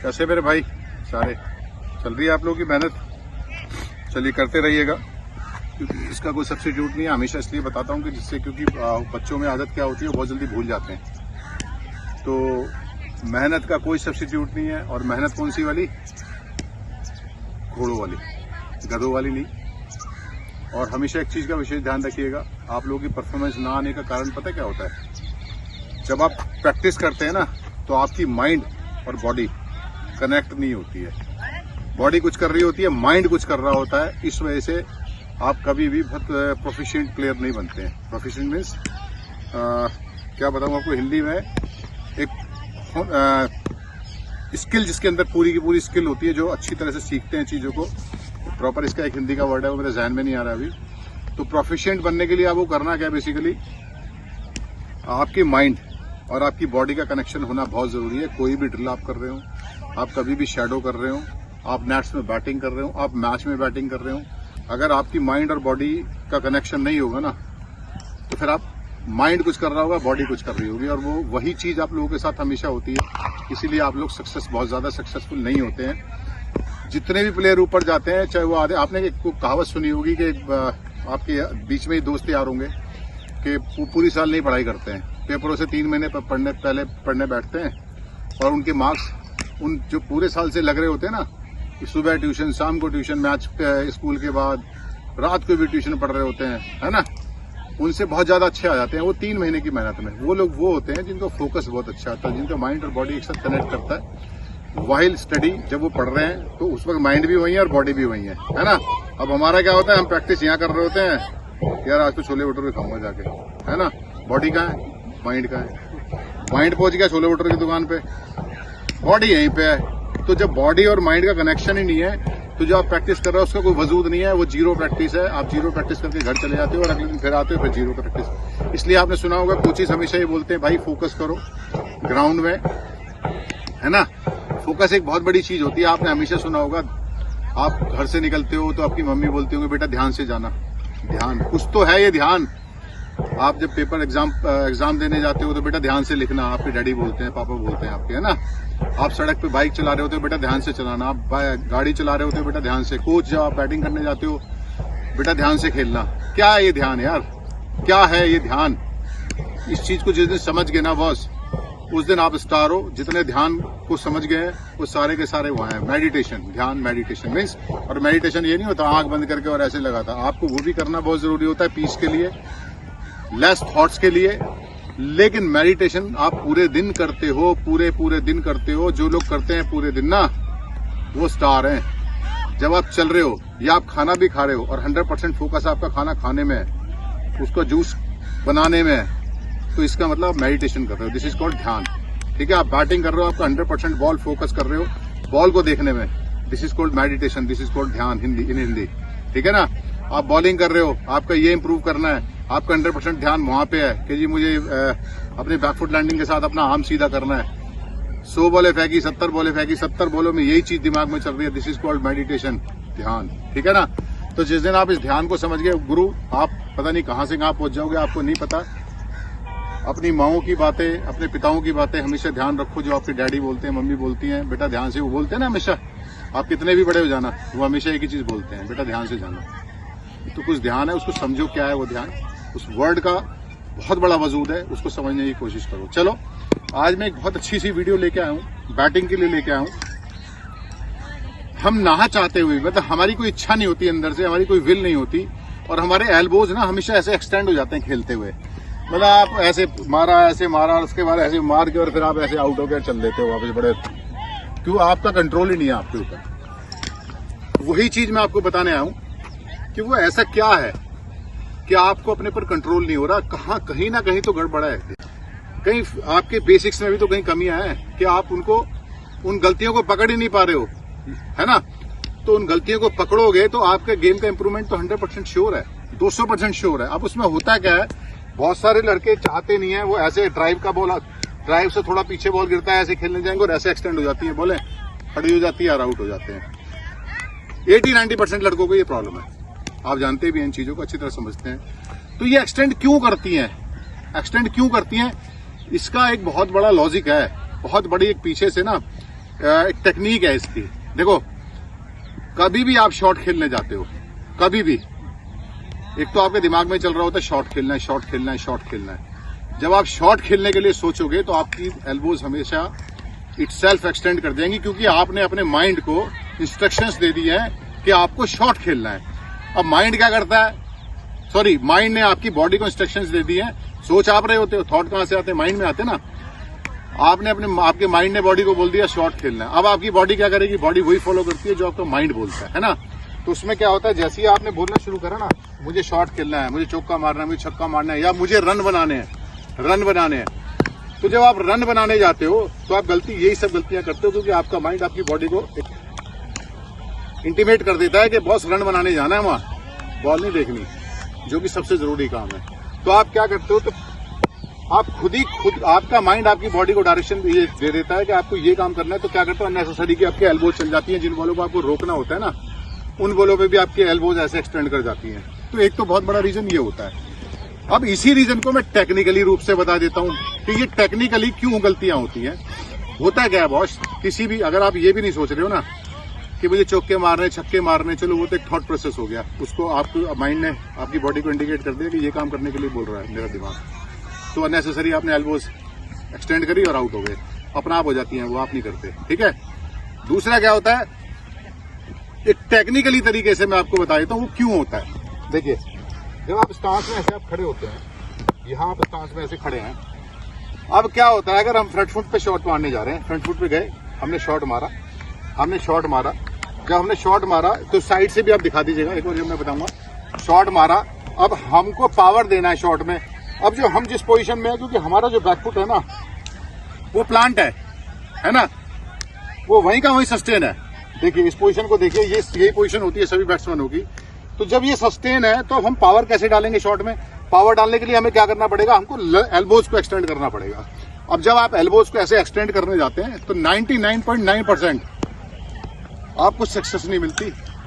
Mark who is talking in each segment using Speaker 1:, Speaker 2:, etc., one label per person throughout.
Speaker 1: कैसे मेरे भाई सारे? चल रही है आप लोगों की मेहनत? चलिए करते रहिएगा, क्योंकि इसका कोई सब्स्टिट्यूट नहीं है। हमेशा इसलिए बताता हूँ कि जिससे, क्योंकि बच्चों में आदत क्या होती है, बहुत जल्दी भूल जाते हैं। तो मेहनत का कोई सब्स्टिट्यूट नहीं है। और मेहनत कौन सी वाली? घोड़ों वाली, गधों वाली नहीं। और हमेशा एक चीज़ का विशेष ध्यान रखिएगा, आप लोगों की परफॉर्मेंस ना आने का कारण पता क्या होता है? जब आप प्रैक्टिस करते हैं ना, तो आपकी माइंड और बॉडी कनेक्ट नहीं होती है। बॉडी कुछ कर रही होती है, माइंड कुछ कर रहा होता है। इस वजह से आप कभी भी बहुत प्रोफिशिएंट प्लेयर नहीं बनते हैं। प्रोफिशिएंट मीन्स क्या बताऊँ आपको हिंदी में, एक स्किल जिसके अंदर पूरी की पूरी स्किल होती है, जो अच्छी तरह से सीखते हैं चीज़ों को। प्रॉपर इसका एक हिंदी का वर्ड है, वो मेरे जहन में नहीं आ रहा अभी। तो प्रोफिशिएंट बनने के लिए आपको करना क्या है? बेसिकली आपकी माइंड और आपकी बॉडी का कनेक्शन होना बहुत ज़रूरी है। कोई भी ड्रिल आप कर रहे हो, आप कभी भी शैडो कर रहे हो, आप नेट्स में बैटिंग कर रहे हो, आप मैच में बैटिंग कर रहे हो, अगर आपकी माइंड और बॉडी का कनेक्शन नहीं होगा ना, तो फिर आप माइंड कुछ कर रहा होगा, बॉडी कुछ कर रही होगी, और वो वही चीज़ आप लोगों के साथ हमेशा होती है। इसीलिए आप लोग बहुत ज़्यादा सक्सेसफुल नहीं होते हैं। जितने भी प्लेयर ऊपर जाते हैं, चाहे वो आधे, आपने एक कहावत सुनी होगी कि आपके बीच में ही दोस्त यार होंगे कि पूरी साल नहीं पढ़ाई करते हैं, पेपरों से 3 महीने पहले पढ़ने बैठते हैं, और उनके मार्क्स उन जो पूरे साल से लग रहे होते हैं ना, सुबह ट्यूशन, शाम को ट्यूशन, मैच स्कूल के बाद रात को भी ट्यूशन पढ़ रहे होते हैं, है ना, उनसे बहुत ज़्यादा अच्छे आ जाते हैं वो 3 महीने की मेहनत में। वो लोग वो होते हैं जिनको फोकस बहुत अच्छा आता है, जिनका माइंड और बॉडी एक साथ कनेक्ट करता है। वाइल स्टडी जब वो पढ़ रहे हैं, तो उस वक्त माइंड भी वही है और बॉडी भी वही है ना। अब हमारा क्या होता है, हम प्रैक्टिस यहाँ कर रहे होते हैं, यार आज तो छोले भटूरे खाऊंगा जाके, है ना। बॉडी कहाँ है? माइंड कहाँ है? माइंड पहुंच गया छोले भटूरे की दुकान पे, बॉडी यहीं पे है। तो जब बॉडी और माइंड का कनेक्शन ही नहीं है, तो जो आप प्रैक्टिस कर रहे हो उसका कोई वजूद नहीं है, वो जीरो प्रैक्टिस है। आप जीरो प्रैक्टिस करके घर चले जाते हो और अगले दिन फिर आते हो, फिर जीरो प्रैक्टिस। इसलिए आपने सुना होगा कोचेस हमेशा ये बोलते हैं, भाई फोकस करो ग्राउंड में, है ना। फोकस एक बहुत बड़ी चीज होती है। आपने हमेशा सुना होगा, आप घर से निकलते हो तो आपकी मम्मी बोलती होंगी, बेटा ध्यान से जाना। ध्यान कुछ तो है ये ध्यान। आप जब पेपर एग्जाम देने जाते हो तो बेटा ध्यान से लिखना, आपके डैडी बोलते हैं, पापा बोलते हैं आपके, है ना। आप सड़क पे बाइक चला रहे होते हो, बेटा ध्यान से चलाना। आप गाड़ी चला रहे होते हो, बेटा ध्यान से। कोच जब आप बैटिंग करने जाते हो, बेटा ध्यान से खेलना। क्या है ये ध्यान यार? क्या है ये ध्यान? इस चीज को जिस दिन समझ गए ना बॉस, उस दिन आप स्टार हो। जितने ध्यान को समझ गए हैं वो सारे के सारे वहां हैं। मेडिटेशन, ध्यान, मेडिटेशन मीन्स, और मेडिटेशन ये नहीं होता आंख बंद करके और ऐसे लगाता, आपको वो भी करना बहुत जरूरी होता है, पीस के लिए, लेस थॉट्स के लिए। लेकिन मेडिटेशन आप पूरे दिन करते हो, पूरे दिन करते हो। जो लोग करते हैं पूरे दिन ना, वो स्टार हैं। जब आप चल रहे हो या आप खाना भी खा रहे हो और 100% फोकस आपका खाना खाने में है, उसका जूस बनाने में है, तो इसका मतलब मेडिटेशन कर रहे हो। दिस इज कॉल्ड ध्यान। ठीक है, आप बैटिंग कर रहे हो, आपका 100% बॉल फोकस कर रहे हो बॉल को देखने में, this is called meditation, this is called ध्यान इन हिंदी। ठीक है ना। आप बॉलिंग कर रहे हो, आपका ये इंप्रूव करना है, आपका 100% ध्यान वहां पे है कि जी मुझे अपने बैकफुट लैंडिंग के साथ अपना आर्म सीधा करना है। 100 बॉलें फेंकी, 70 बॉलें फेंकी, 70 बॉलों में यही चीज दिमाग में चल रही है, दिस इज कॉल्ड मेडिटेशन, ध्यान। ठीक है ना। तो जिस दिन आप इस ध्यान को समझ गए गुरु, आप पता नहीं कहां से कहां पहुंच जाओगे, आपको नहीं पता। अपनी माओं की बातें, अपने पिताओं की बातें हमेशा ध्यान रखो। जो आपके डैडी बोलते हैं, मम्मी बोलती हैं, बेटा ध्यान से, वो बोलते हैं ना हमेशा, आप कितने भी बड़े हो जाना, वो हमेशा एक ही चीज बोलते हैं, बेटा ध्यान से जाना। तो कुछ ध्यान है, उसको समझो क्या है वो ध्यान। उस वर्ड का बहुत बड़ा वजूद है, उसको समझने की कोशिश करो। चलो, आज मैं एक बहुत अच्छी सी वीडियो लेके आया हूँ, बैटिंग के लिए लेके आया हूँ। हम ना चाहते हुए, मतलब हमारी कोई इच्छा नहीं होती अंदर से, हमारी कोई विल नहीं होती, और हमारे एल्बोज ना हमेशा ऐसे एक्सटेंड हो जाते हैं खेलते हुए। मतलब आप ऐसे मारा, उसके बाद ऐसे मार के और फिर आप ऐसे आउट होकर चल देते हो वापस। बड़े क्यों? आपका कंट्रोल ही नहीं है आपके ऊपर। वही चीज मैं आपको बताने आया हूं कि वो ऐसा क्या है कि आपको अपने पर कंट्रोल नहीं हो रहा। कहीं ना कहीं तो गड़बड़ा है, कहीं आपके बेसिक्स में भी तो कहीं कमियां हैं कि आप उन गलतियों को पकड़ ही नहीं पा रहे हो, है ना। तो उन गलतियों को पकड़ोगे तो आपके गेम का इंप्रूवमेंट तो 100% श्योर है, 200% श्योर है। अब उसमें होता क्या है, बहुत सारे लड़के चाहते नहीं है, वो ऐसे ड्राइव से थोड़ा पीछे बॉल गिरता है, ऐसे खेलने जाएंगे और ऐसे एक्सटेंड हो जाती है, बॉलें खड़ी हो जाती है और आउट हो जाते हैं। 80-90% लड़कों को ये प्रॉब्लम है। आप जानते भी हैं इन चीजों को, अच्छी तरह समझते हैं। तो ये एक्सटेंड क्यों करती हैं? इसका एक बहुत बड़ा लॉजिक है, बहुत बड़ी एक पीछे से ना एक टेक्निक है इसकी। देखो, कभी भी आप शॉट खेलने जाते हो, कभी भी, एक तो आपके दिमाग में चल रहा होता है शॉट खेलना है, शॉट खेलना है, शॉट खेलना है। जब आप शॉट खेलने के लिए सोचोगे तो आपकी एल्बोज हमेशा इटसेल्फ एक्सटेंड कर देंगी, क्योंकि आपने अपने माइंड को इंस्ट्रक्शंस दे दी हैं कि आपको शॉट खेलना है। अब माइंड क्या करता है, सॉरी, माइंड ने आपकी बॉडी को इंस्ट्रक्शंस दे दी हैं। सोच आप रहे होते हो, थॉट कहां से आते हैं, माइंड में आते ना। आपने आपके माइंड ने बॉडी को बोल दिया शॉट खेलना है। अब आपकी बॉडी क्या करेगी, बॉडी वही फॉलो करती है जो आपका माइंड बोलता है ना। तो उसमें क्या होता है, जैसे ही आपने बोलना शुरू करा ना, मुझे शॉट खेलना है, मुझे चौका मारना है, मुझे छक्का मारना है, या मुझे रन बनाने हैं, रन बनाने हैं, तो जब आप रन बनाने जाते हो तो आप यही सब गलतियां करते हो, क्योंकि आपका माइंड आपकी बॉडी को इंटीमेट कर देता है कि बॉस रन बनाने जाना है, वहां बॉल नहीं देखनी, जो कि सबसे जरूरी काम है। तो आप क्या करते हो, तो आप खुद आपका माइंड आपकी बॉडी को डायरेक्शन ये दे देता है कि आपको ये काम करना है। तो क्या करते हो, अननेसेसरी की आपके एल्बोज चल जाती हैं। जिन बॉलों को आपको रोकना होता है ना, उन बॉलों पे भी आपके एल्बोज ऐसे एक्सटेंड कर जाती हैं। तो एक तो बहुत बड़ा रीजन ये होता है। अब इसी रीजन को मैं टेक्निकली रूप से बता देता हूं कि ये टेक्निकली क्यों गलतियां होती हैं। होता क्या है बॉस, किसी भी, अगर आप ये भी नहीं सोच रहे हो ना कि मुझे चौके मारने, छक्के मारने, चलो वो तो एक थॉट प्रोसेस हो गया, उसको आपको माइंड ने आपकी बॉडी को इंडिकेट कर दिया कि ये काम करने के लिए बोल रहा है मेरा दिमाग, तो अननेसेसरी आपने एल्बोज एक्सटेंड करी और आउट हो गए, अपना आप हो जाती हैं, वो आप नहीं करते। ठीक है। दूसरा क्या होता है, एक टेक्निकली तरीके से मैं आपको बता देता हूँ वो क्यों होता है। देखिए, जब आप स्टांस में ऐसे आप खड़े होते हैं, यहाँ आप स्टांस में ऐसे खड़े हैं, अब क्या होता है, अगर हम फ्रंट फुट पे शॉट मारने जा रहे हैं, फ्रंट फुट पे गए, हमने शॉट मारा, जब हमने शॉट मारा तो साइड से भी आप दिखा दीजिएगा एक बार, जब मैं बताऊंगा, शॉट मारा, अब हमको पावर देना है शॉट में। अब जो हम जिस पोजीशन में है, क्योंकि हमारा जो बैकफुट है ना वो प्लांट है ना, वो वहीं का वहीं सस्टेन है। देखिए इस पोजीशन को देखिए, यही पोजीशन होती है सभी बैट्समैनों की। तो जब ये सस्टेन है तो हम पावर कैसे डालेंगे शॉट में, पावर डालने के लिए हमें क्या करना पड़ेगा, हमको एल्बोज को एक्सटेंड करना पड़ेगा। अब जब आप एल्बोज को ऐसे एक्सटेंड करने जाते हैं तो 99.9% आपको सक्सेस नहीं मिलती।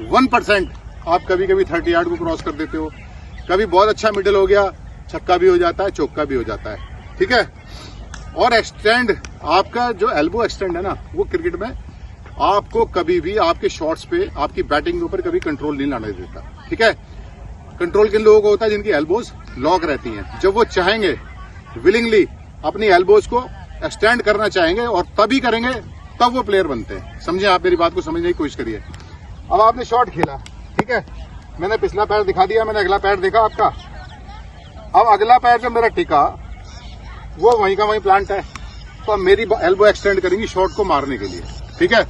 Speaker 1: 1% आप कभी कभी 30 यार्ड को क्रॉस कर देते हो, कभी बहुत अच्छा मिडल हो गया, छक्का भी हो जाता है, चौका भी हो जाता है। ठीक है। और एक्सटेंड, आपका जो एल्बो एक्सटेंड है ना, वो क्रिकेट में आपको कभी भी आपके शॉट्स पे, आपकी बैटिंग के ऊपर कभी कंट्रोल नहीं लाने देता। ठीक है। कंट्रोल किन लोगों को होता है, जिनकी एल्बोज लॉक रहती हैं। जब वो चाहेंगे विलिंगली अपनी एल्बोज को एक्सटेंड करना चाहेंगे और तभी करेंगे, तब वो प्लेयर बनते हैं। समझे आप, मेरी बात को समझने की कोशिश करिए। अब आपने शॉट खेला, ठीक है, मैंने पिछला पैर दिखा दिया, मैंने अगला पैर देखा आपका। अब अगला पैर जो मेरा टिका वो वहीं का वहीं प्लांट है, तो अब मेरी एल्बो एक्सटेंड करेंगी शॉट को मारने के लिए। ठीक है।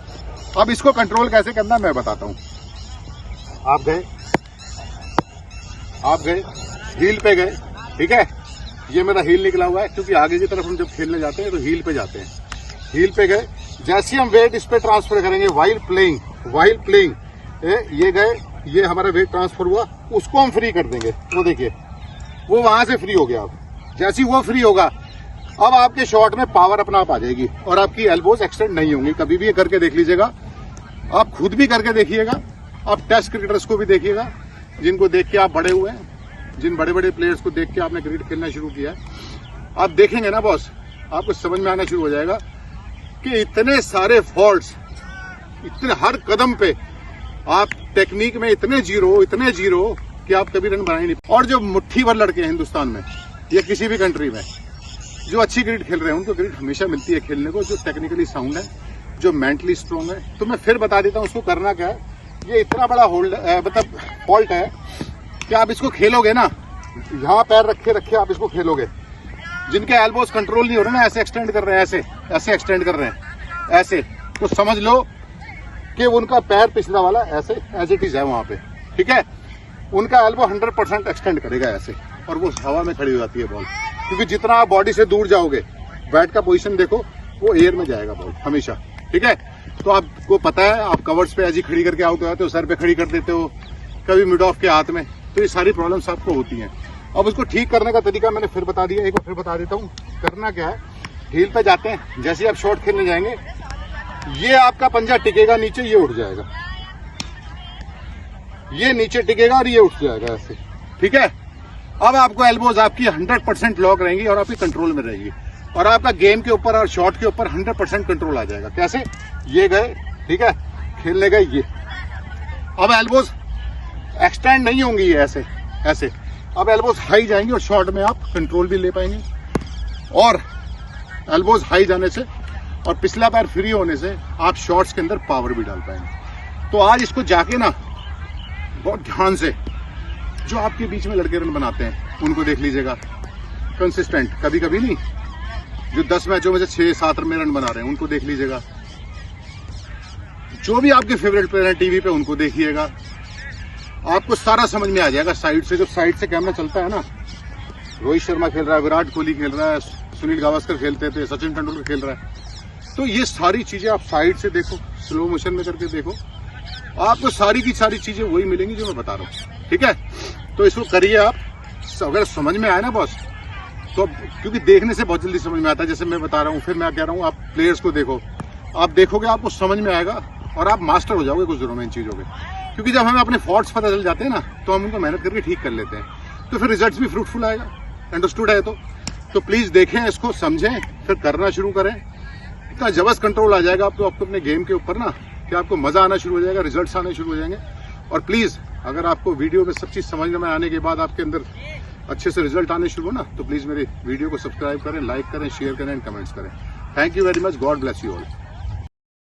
Speaker 1: अब इसको कंट्रोल कैसे करना मैं बताता हूं। आप गए हील पे गए, ठीक है, ये मेरा हील निकला हुआ है, क्योंकि आगे की तरफ हम जब खेलने जाते हैं तो हील पे जाते हैं। हील पे गए, जैसे हम वेट इस पे ट्रांसफर करेंगे वाइल प्लेइंग, ये गए, ये हमारा वेट ट्रांसफर हुआ, उसको हम फ्री कर देंगे। वो देखिए वो वहां से फ्री हो गया। अब जैसे ही वो फ्री होगा, अब आपके शॉट में पावर अपना आप आ जाएगी और आपकी एल्बोज एक्सटेंड नहीं होंगी। कभी भी ये करके देख लीजिएगा, आप खुद भी करके देखिएगा, आप टेस्ट क्रिकेटर्स को भी देखिएगा, जिनको देख के आप बड़े हुए हैं, जिन बड़े बड़े प्लेयर्स को देख के आपने क्रिकेट खेलना शुरू किया, आप देखेंगे ना बॉस, आपको समझ में आना शुरू हो जाएगा कि इतने सारे फॉल्ट्स, इतने हर कदम पे आप टेक्निक में इतने जीरो कि आप कभी रन बना ही नहीं। और जो मुट्ठी भर लड़के हैं हिंदुस्तान में या किसी भी कंट्री में जो अच्छी क्रिकेट खेल रहे हैं, उनको क्रिकेट हमेशा मिलती है खेलने को, जो टेक्निकली साउंड है, जो मेंटली स्ट्रांग है। तो मैं फिर बता देता हूँ उसको करना क्या है। ये इतना बड़ा मतलब फॉल्ट है कि आप इसको खेलोगे ना, यहाँ पैर रखे आप इसको खेलोगे, जिनके एल्बोज कंट्रोल नहीं हो रहे ना, ऐसे एक्सटेंड कर रहे हैं, ऐसे एक्सटेंड कर रहे हैं ऐसे, तो समझ लो कि उनका पैर पिछला वाला ऐसे एज इट इज है वहां पे। ठीक है। उनका एल्बो 100% एक्सटेंड करेगा ऐसे, और वो हवा में खड़ी हो जाती है बॉल, क्योंकि जितना आप बॉडी से दूर जाओगे, बैट का पोजीशन देखो, वो एयर में जाएगा बॉल हमेशा। ठीक है। तो आपको पता है, आप कवर्स पे ऐसी खड़ी करके आउट हो जाते हो, सर पे खड़ी कर देते हो, कभी मिड ऑफ के हाथ में, तो ये सारी प्रॉब्लम्स आपको होती हैं। अब उसको ठीक करने का तरीका मैंने फिर बता दिया, एक बार फिर बता देता हूँ। करना क्या है, हील पे जाते हैं, जैसे आप शॉट खेलने जाएंगे, ये आपका पंजा टिकेगा नीचे, ये उठ जाएगा, ये नीचे टिकेगा और ये उठ जाएगा ऐसे। ठीक है। अब आपको एल्बोज आपकी 100% लॉक रहेंगी और आपकी कंट्रोल में रहेगी। और आपका गेम के ऊपर और शॉट के ऊपर 100% कंट्रोल आ जाएगा। कैसे? ये गए, ठीक है, खेलने गए ये, अब एल्बोज एक्सटेंड नहीं होंगी ये ऐसे ऐसे, अब एल्बोज हाई जाएंगे और शॉट में आप कंट्रोल भी ले पाएंगे। और एल्बोज हाई जाने से और पिछला पैर फ्री होने से आप शॉट्स के अंदर पावर भी डाल पाएंगे। तो आज इसको जाके ना बहुत ध्यान से, जो आपके बीच में लड़के रन बनाते हैं उनको देख लीजिएगा, कंसिस्टेंट, कभी कभी नहीं, जो 10 मैचों में से 6-7 में रन बना रहे हैं उनको देख लीजिएगा। जो भी आपके फेवरेट प्लेयर हैं टीवी पे उनको देखिएगा, आपको सारा समझ में आ जाएगा। साइड से, जब साइड से कैमरा चलता है ना, रोहित शर्मा खेल रहा है, विराट कोहली खेल रहा है, सुनील गावस्कर खेलते थे, सचिन तेंदुलकर खेल रहा है, तो ये सारी चीजें आप साइड से देखो, स्लो मोशन में करके देखो, आपको सारी की सारी चीजें वही मिलेंगी जो मैं बता रहा हूँ, ठीक है। तो इसको करिए आप, अगर समझ में आए ना बॉस, तो क्योंकि देखने से बहुत जल्दी समझ में आता है, जैसे मैं बता रहा हूँ, फिर मैं कह रहा हूँ आप प्लेयर्स को देखो, आप देखोगे आपको समझ में आएगा और आप मास्टर हो जाओगे कुछ दिनों में इन चीजों के। क्योंकि जब हमें अपने फॉल्ट्स पता चल जाते हैं ना, तो हम उनको मेहनत करके ठीक कर लेते हैं, तो फिर रिजल्ट्स भी फ्रूटफुल आएगा। अंडरस्टूड है? तो प्लीज देखें इसको, समझें, फिर करना शुरू करें। इतना जबरदस्त कंट्रोल आ जाएगा आपको अपने गेम के ऊपर ना, कि आपको मजा आना शुरू हो जाएगा, रिजल्ट्स आने शुरू हो जाएंगे। और प्लीज, अगर आपको वीडियो में सब चीज समझ में आने के बाद आपके अंदर अच्छे से रिजल्ट आने शुरू हो ना, तो प्लीज मेरे वीडियो को सब्सक्राइब करें, लाइक करें, शेयर करें एंड कमेंट्स करें। Thank you very much, God bless you all.